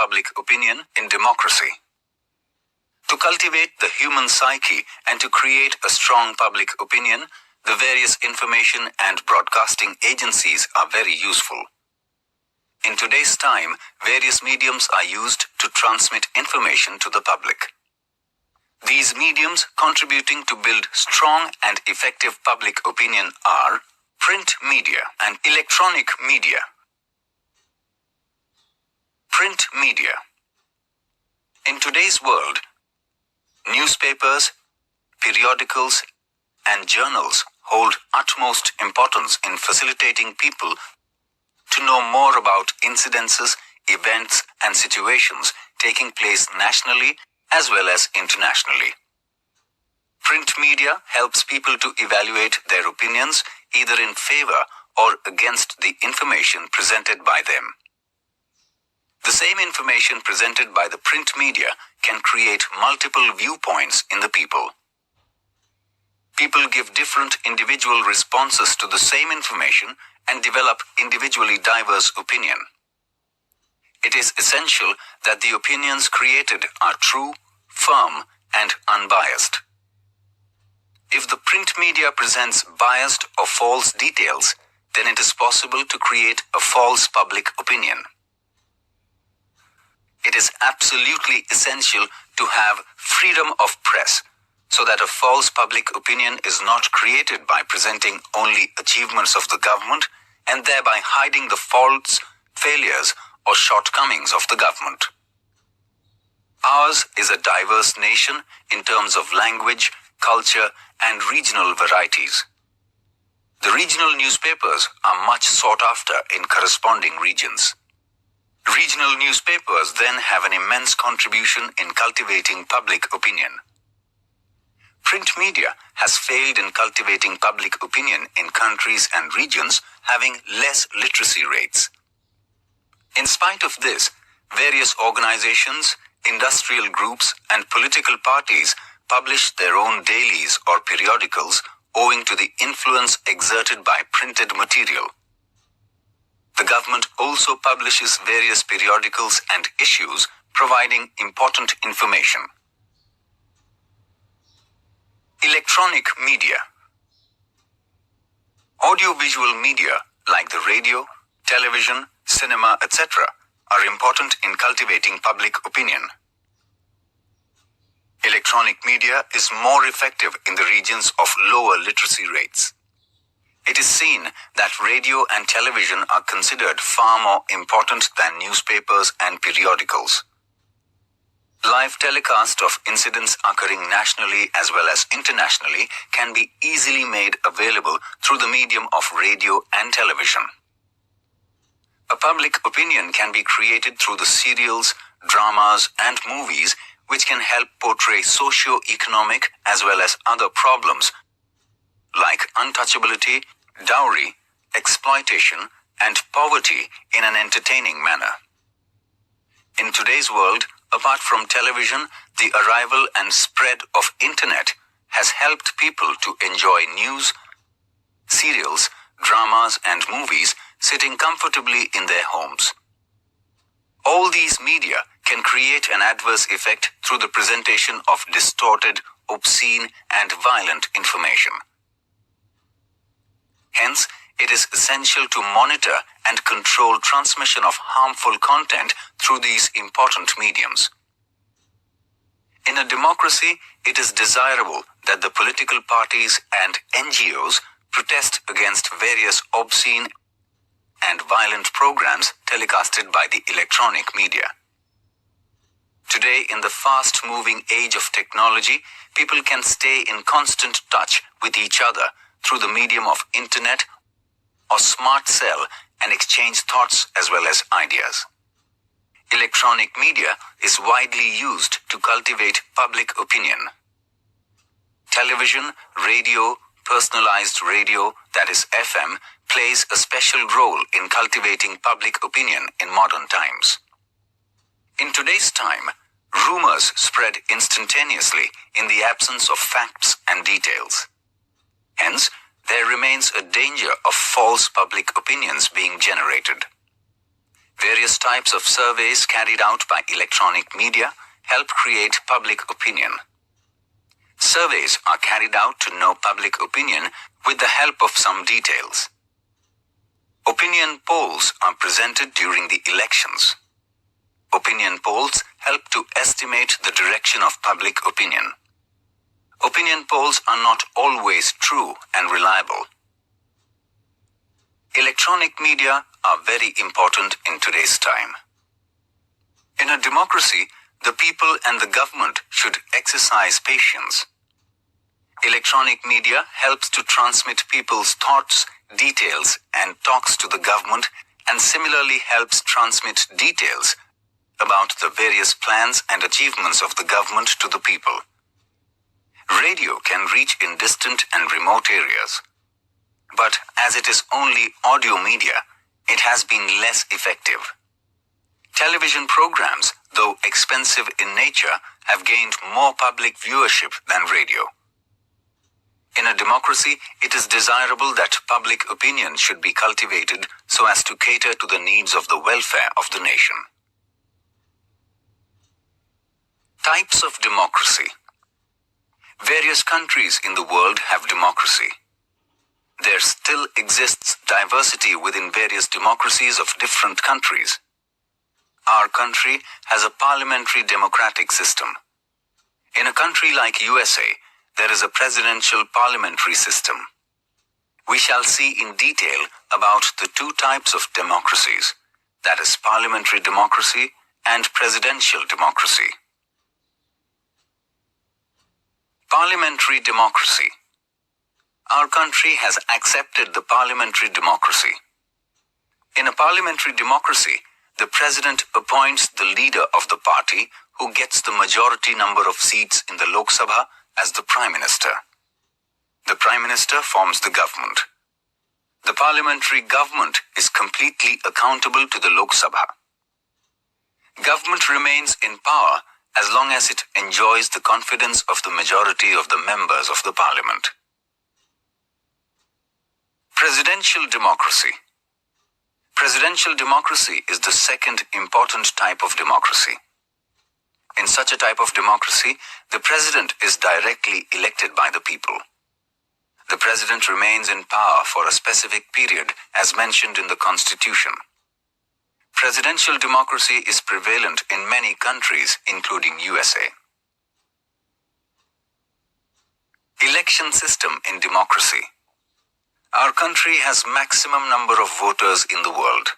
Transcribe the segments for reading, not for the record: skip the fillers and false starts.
public opinion in democracy. To cultivate the human psyche and to create a strong public opinion, the various information and broadcasting agencies are very useful. In today's time, various mediums are used to transmit information to the public. These mediums contributing to build strong and effective public opinion are print media and electronic media. Print media. In today's world, newspapers, periodicals, and journals hold utmost importance in facilitating people to know more about incidences, events, and situations taking place nationally as well as internationally. Print media helps people to evaluate their opinions either in favor or against the information presented by them. The same information presented by the print media can create multiple viewpoints in the people. People give different individual responses to the same information and develop individually diverse opinion. It is essential that the opinions created are true, firm, and unbiased. If the print media presents biased or false details, then it is possible to create a false public opinion. It is absolutely essential to have freedom of press so that a false public opinion is not created by presenting only achievements of the government and thereby hiding the faults, failures, or shortcomings of the government. Ours is a diverse nation in terms of language, culture, and regional varieties. The regional newspapers are much sought after in corresponding regions. Regional newspapers then have an immense contribution in cultivating public opinion. Print media has failed in cultivating public opinion in countries and regions having less literacy rates. In spite of this, various organizations, industrial groups, and political parties publish their own dailies or periodicals owing to the influence exerted by printed material. The government also publishes various periodicals and issues providing important information. Electronic media. Audiovisual media like the radio, television, cinema, etc. are important in cultivating public opinion. Electronic media is more effective in the regions of lower literacy rates. It is seen that radio and television are considered far more important than newspapers and periodicals. Live telecast of incidents occurring nationally as well as internationally can be easily made available through the medium of radio and television. A public opinion can be created through the serials, dramas, and movies which can help portray socio-economic as well as other problems like untouchability, dowry, exploitation, and poverty in an entertaining manner. In today's world, apart from television, the arrival and spread of internet has helped people to enjoy news, serials, dramas, and movies sitting comfortably in their homes. All these media can create an adverse effect through the presentation of distorted, obscene, and violent information. Hence, it is essential to monitor and control transmission of harmful content through these important mediums. In a democracy, it is desirable that the political parties and NGOs protest against various obscene and violent programs telecasted by the electronic media. Today, in the fast-moving age of technology, people can stay in constant touch with each other through the medium of internet or smart cell and exchange thoughts as well as ideas. Electronic media is widely used to cultivate public opinion. Television, radio, personalized radio, that is FM, plays a special role in cultivating public opinion in modern times. In today's time, rumors spread instantaneously in the absence of facts and details. Hence, there remains a danger of false public opinions being generated. Various types of surveys carried out by electronic media help create public opinion. Surveys are carried out to know public opinion with the help of some details. Opinion polls are presented during the elections. Opinion polls help to estimate the direction of public opinion. Opinion polls are not always true and reliable. Electronic media are very important in today's time. In a democracy, the people and the government should exercise patience. Electronic media helps to transmit people's thoughts, details, and talks to the government, and similarly helps transmit details about the various plans and achievements of the government to the people. Radio can reach in distant and remote areas. But as it is only audio media, it has been less effective. Television programs, though expensive in nature, have gained more public viewership than radio. In a democracy, it is desirable that public opinion should be cultivated so as to cater to the needs of the welfare of the nation. Types of democracy. Various countries in the world have democracy. There still exists diversity within various democracies of different countries. Our country has a parliamentary democratic system. In a country like USA, there is a presidential parliamentary system. We shall see in detail about the two types of democracies, that is parliamentary democracy and presidential democracy. Parliamentary democracy. Our country has accepted the parliamentary democracy. In a parliamentary democracy, the president appoints the leader of the party who gets the majority number of seats in the Lok Sabha as the Prime Minister. The Prime Minister forms the government. The parliamentary government is completely accountable to the Lok Sabha. Government remains in power as long as it enjoys the confidence of the majority of the members of the parliament. Presidential democracy. Presidential democracy is the second important type of democracy. In such a type of democracy, the president is directly elected by the people. The president remains in power for a specific period as mentioned in the Constitution. Presidential democracy is prevalent in many countries, including USA. Election system in democracy. Our country has maximum number of voters in the world.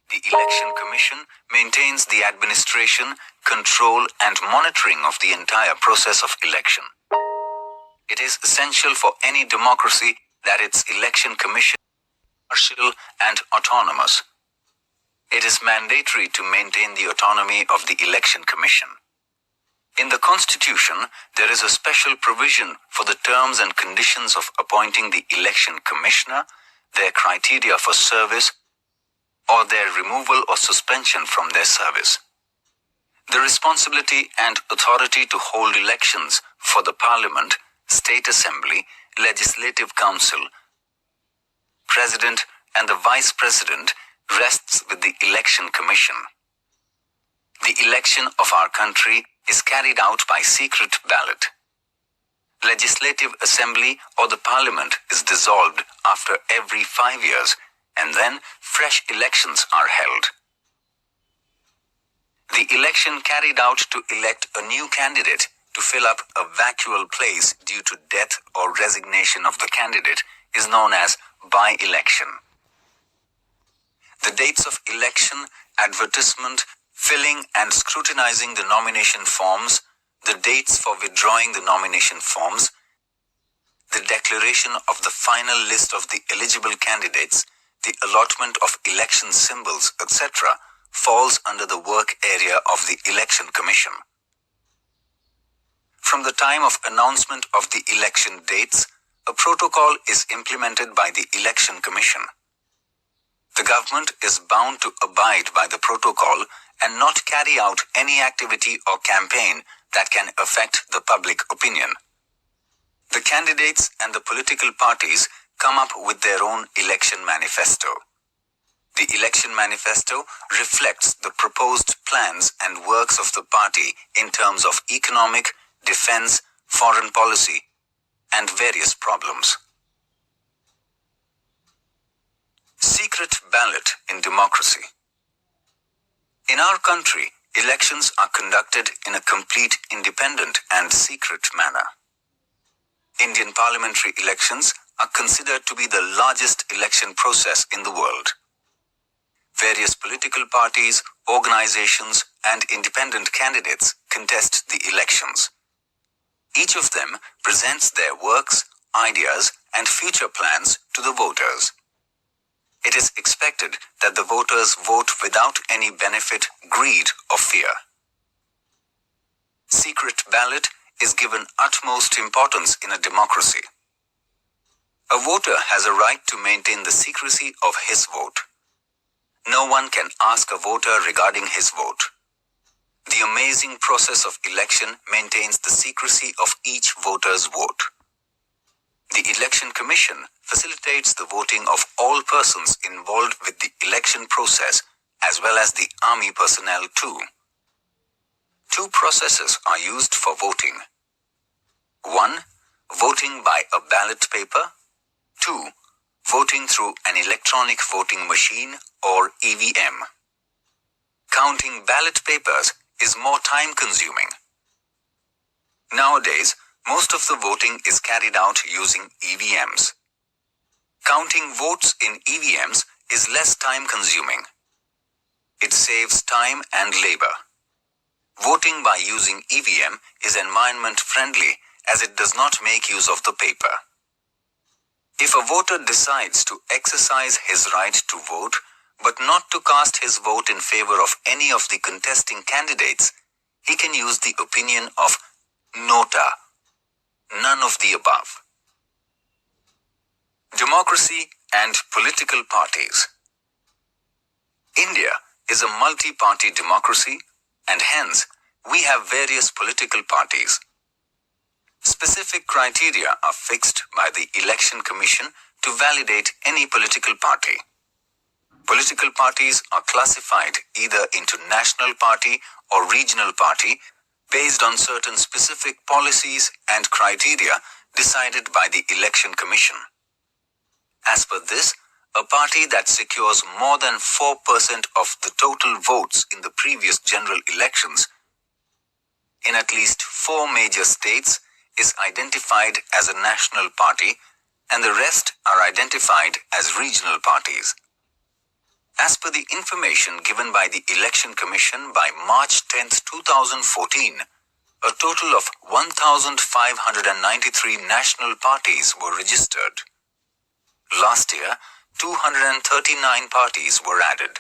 The Election Commission maintains the administration, control, and monitoring of the entire process of election. It is essential for any democracy that its election commission is impartial and autonomous. It is mandatory to maintain the autonomy of the Election Commission. In the Constitution, there is a special provision for the terms and conditions of appointing the Election Commissioner, their criteria for service, or their removal or suspension from their service. The responsibility and authority to hold elections for the Parliament, State Assembly, Legislative Council, President, and the Vice President rests with the Election Commission. The election of our country is carried out by secret ballot. Legislative Assembly or the Parliament is dissolved after every 5 years, and then fresh elections are held. The election carried out to elect a new candidate to fill up a vacuous place due to death or resignation of the candidate is known as by-election. The dates of election, advertisement, filling and scrutinizing the nomination forms, the dates for withdrawing the nomination forms, the declaration of the final list of the eligible candidates, the allotment of election symbols, etc., falls under the work area of the Election Commission. From the time of announcement of the election dates, a protocol is implemented by the Election Commission. The government is bound to abide by the protocol and not carry out any activity or campaign that can affect the public opinion. The candidates and the political parties come up with their own election manifesto. The election manifesto reflects the proposed plans and works of the party in terms of economic, defense, foreign policy, and various problems. Secret ballot in democracy. In our country, elections are conducted in a complete, independent, and secret manner. Indian parliamentary elections are considered to be the largest election process in the world. Various political parties, organizations, and independent candidates contest the elections. Each of them presents their works, ideas, and future plans to the voters. It is expected that the voters vote without any benefit, greed, or fear. Secret ballot is given utmost importance in a democracy. A voter has a right to maintain the secrecy of his vote. No one can ask a voter regarding his vote. The amazing process of election maintains the secrecy of each voter's vote. The Election Commission facilitates the voting of all persons involved with the election process as well as the army personnel too. Two processes are used for voting. 1. Voting by a ballot paper. 2. Voting through an electronic voting machine or EVM. Counting ballot papers is more time-consuming. Nowadays, most of the voting is carried out using EVMs. Counting votes in EVMs is less time-consuming. It saves time and labor. Voting by using EVM is environment-friendly as it does not make use of the paper. If a voter decides to exercise his right to vote, but not to cast his vote in favor of any of the contesting candidates, he can use the opinion of nota, none of the above. Democracy and political parties. India is a multi-party democracy, and hence we have various political parties. Specific criteria are fixed by the Election Commission to validate any political party. Political parties are classified either into national party or regional party based on certain specific policies and criteria decided by the Election Commission. As per this, a party that secures more than 4% of the total votes in the previous general elections in at least 4 major states is identified as a national party, and the rest are identified as regional parties. As per the information given by the Election Commission by March 10, 2014, a total of 1,593 national parties were registered. Last year, 239 parties were added.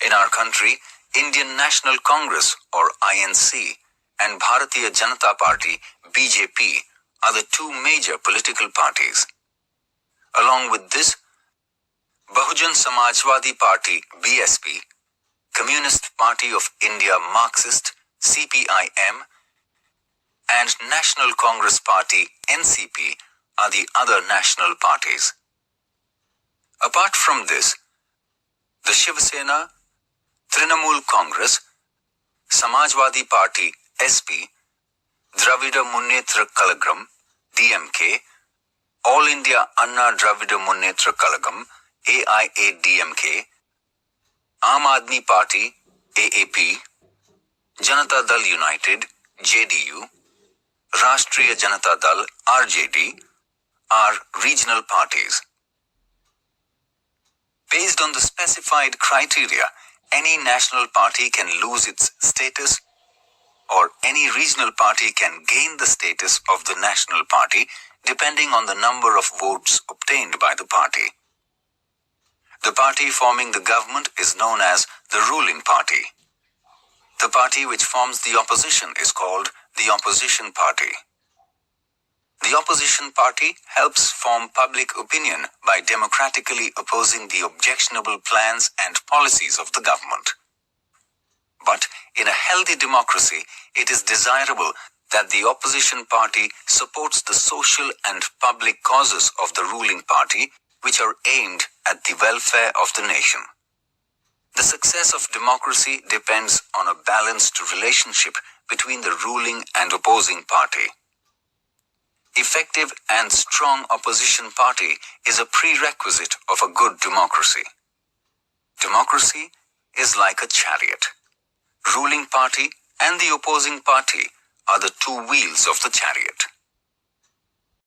In our country, Indian National Congress or INC and Bharatiya Janata Party BJP are the two major political parties. Along with this, Bahujan Samajwadi Party BSP, Communist Party of India Marxist CPIM, and National Congress Party NCP are the other national parties. Apart from this, the Shiv Sena, Trinamool Congress, Samajwadi Party SP, Dravida Munnetra Kalagam DMK, All India Anna Dravida Munnetra Kalagam AIADMK, Aam Aadmi Party AAP, Janata Dal United JDU, Rashtriya Janata Dal RJD are regional parties. Based on the specified criteria, any national party can lose its status or any regional party can gain the status of the national party depending on the number of votes obtained by the party. The party forming the government is known as the ruling party. The party which forms the opposition is called the opposition party. The opposition party helps form public opinion by democratically opposing the objectionable plans and policies of the government. But in a healthy democracy, it is desirable that the opposition party supports the social and public causes of the ruling party which are aimed at the welfare of the nation. The success of democracy depends on a balanced relationship between the ruling and opposing party. Effective and strong opposition party is a prerequisite of a good democracy. Democracy is like a chariot. Ruling party and the opposing party are the two wheels of the chariot.